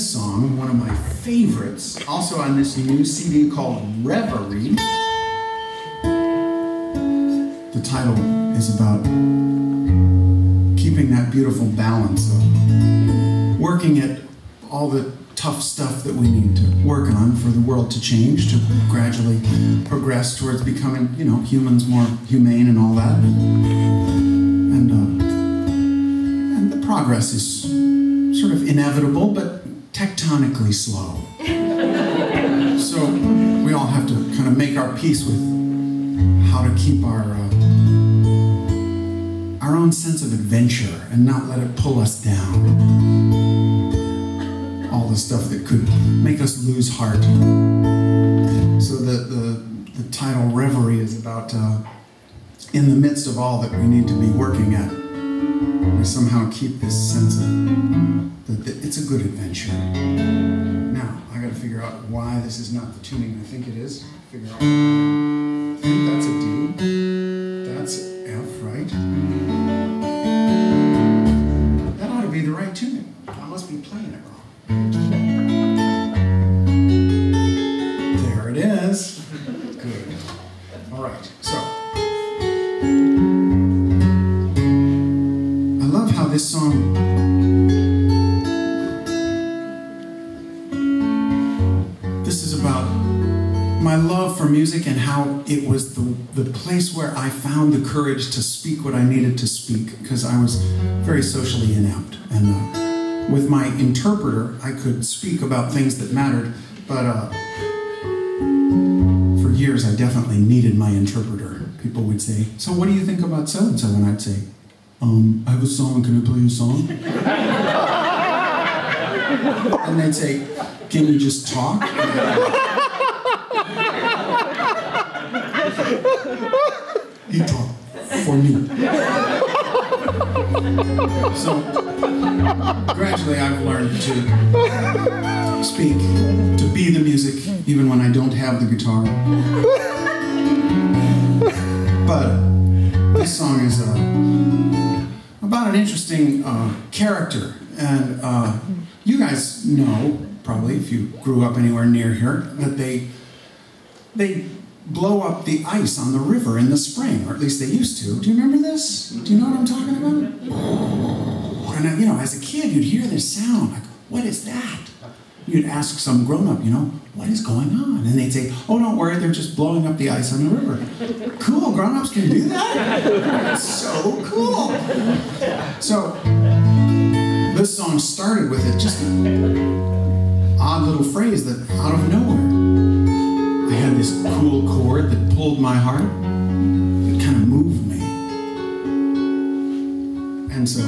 this song, one of my favorites, also on this new CD called Reverie. The title is about keeping that beautiful balance of working at all the tough stuff that we need to work on for the world to change, to gradually progress towards becoming, you know, humans more humane and all that. And the progress is sort of inevitable, but tectonically slow. So we all have to kind of make our peace with how to keep our own sense of adventure and not let it pull us down. All the stuff that could make us lose heart. So the title Reverie is about in the midst of all that we need to be working at, we somehow keep this sense of that it's a good adventure. Now, I gotta figure out why this is not the tuning I think it is. Figure out. I think that's a D. That's F, right? That ought to be the right tuning. I must be playing it wrong. There it is. Good. All right, so. I love how this song this is about my love for music and how it was the place where I found the courage to speak what I needed to speak, because I was very socially inept. And with my interpreter, I could speak about things that mattered, but for years I definitely needed my interpreter. People would say, "So what do you think about so-and-so?" And I'd say, "I have a song, can I play you a song?" And they'd say, "Can you just talk?" He talked for me. So gradually I've learned to speak, to be the music, even when I don't have the guitar. But this song is about an interesting character. And you guys know, probably, if you grew up anywhere near here, that they blow up the ice on the river in the spring, or at least they used to. Do you remember this? Do you know what I'm talking about? And you know, as a kid, you'd hear this sound, like, what is that? You'd ask some grown-up, you know, what is going on? And they'd say, oh, don't worry, they're just blowing up the ice on the river. Cool, grown-ups can do that? That's so cool. So, this song started with it, just an odd little phrase that out of nowhere. I had this cool chord that pulled my heart, that kind of moved me. And so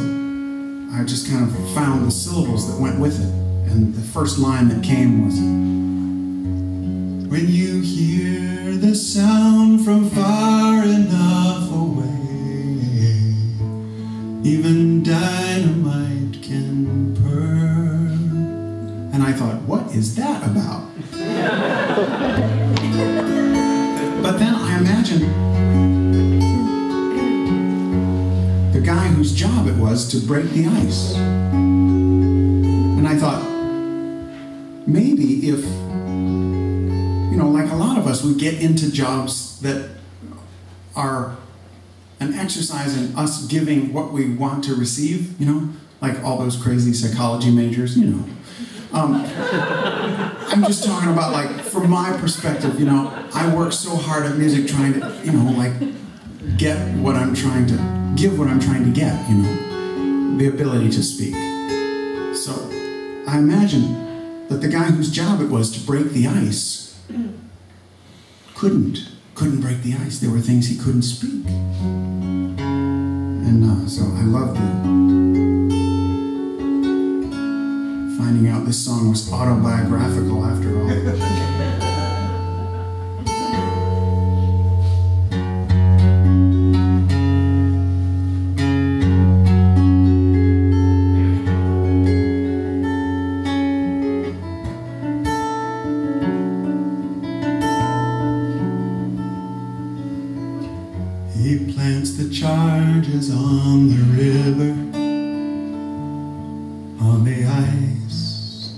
I just kind of found the syllables that went with it. And the first line that came was, when you hear the sound from far enough away, even dynamite can purr. And I thought, what is that about? But then I imagined the guy whose job it was to break the ice. And I thought, maybe if, you know, like a lot of us, we get into jobs that are an exercise in us giving what we want to receive, you know, like all those crazy psychology majors, you know. I'm just talking about, like, from my perspective, you know, I work so hard at music trying to, you know, like, get what I'm trying to, give what I'm trying to get, you know, the ability to speak. So I imagine that the guy whose job it was to break the ice couldn't break the ice. There were things he couldn't speak. And so I loved finding out this song was autobiographical after all. He plants the charges on the river, on the ice,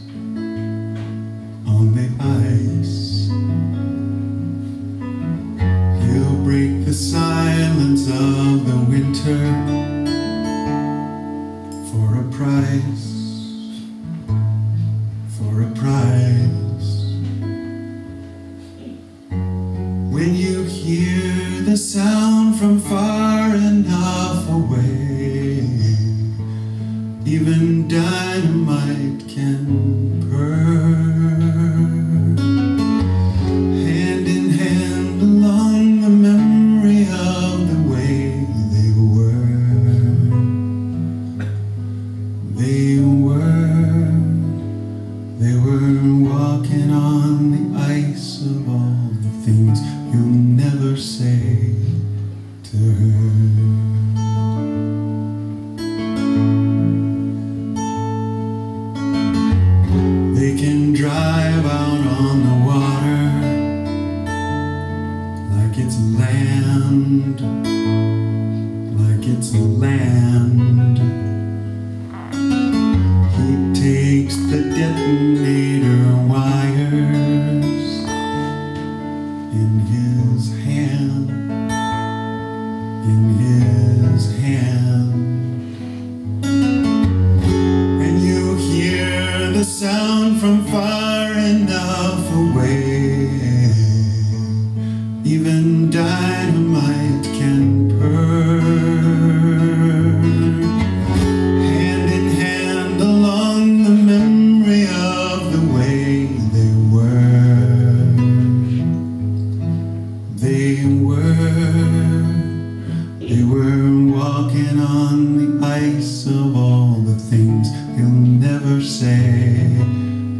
nice of all the things he'll never say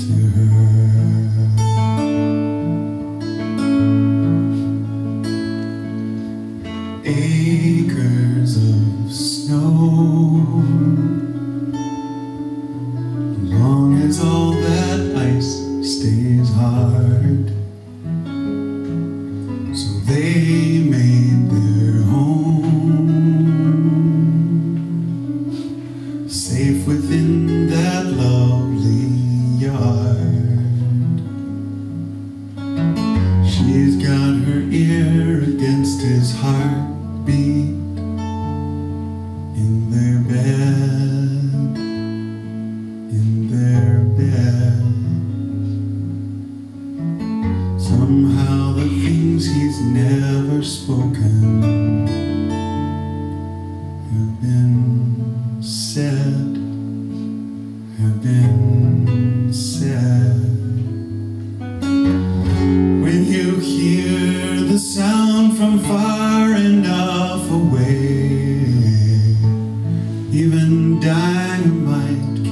to her. Acres of snow, long as all that ice stays hard. So they made their home, safe within that lovely yard. She's got her ear against his heartbeat in their bed, in their bed. Somehow the things he's never spoken have been said, have been said. When you hear the sound from far enough away, even dynamite